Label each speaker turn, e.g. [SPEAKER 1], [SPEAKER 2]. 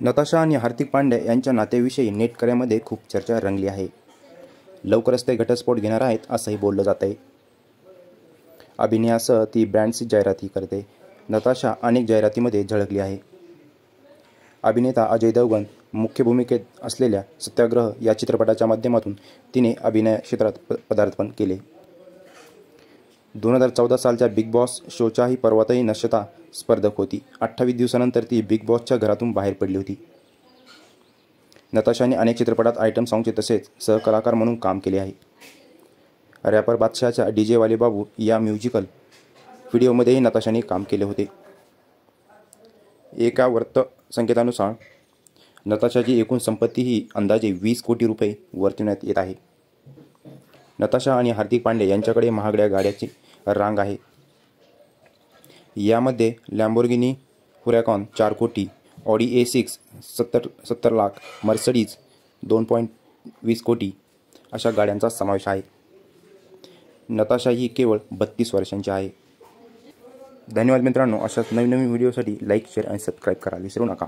[SPEAKER 1] नताशा आणि हार्दिक पांड्या यांच्या नात्याविषयी नेटकऱ्यामध्ये खूप चर्चा रंगली आहे. लवकरच ते घटस्फोट घेणार आहेत असंही बोललं जात आहे. अभिनयासह ती ब्रँड्सची जाहिरातही करते. नताशा अनेक जाहिरातीमध्ये झळकली आहे. अभिनेता अजय देवगण मुख्य भूमिकेत असलेल्या सत्याग्रह या चित्रपटाच्या माध्यमातून तिने अभिनय क्षेत्रात पदार्पण केले. 2014 सालच्या बिग बॉस शोच्याही पर्वातही नक्षता स्पर्धक होती. 28 दिवसानंतर ती बिग बॉसच्या घरातून बाहेर पडली होती. नताशाने अनेक चित्रपटात आयटम सॉंगचे तसेच सहकलाकार म्हणून काम केले आहे. रॅपर बादशाहच्या डीजे वाले बाबू या म्युझिकल व्हिडिओमध्येही नताशाने काम केले होते. एका वृत्तसंकेतानुसार नताशाची एकूण संपत्ती ही अंदाजे 20 कोटी रुपये वर्तवण्यात येत आहे. नताशा आणि हार्दिक पांड्या यांच्याकडे महागड्या गाड्यांची रांग आहे. यामध्ये लॅम्बोर्गिनी हुरॅकॉन 4 कोटी, ऑडी A6 70 लाख, मर्सिडीज 2.20 कोटी अशा गाड्यांचा समावेश आहे. नताशा ही केवळ 32 वर्षांची आहे. धन्यवाद मित्रांनो. अशाच नवीन व्हिडिओसाठी लाईक, शेअर आणि सबस्क्राईब करायला विसरू नका.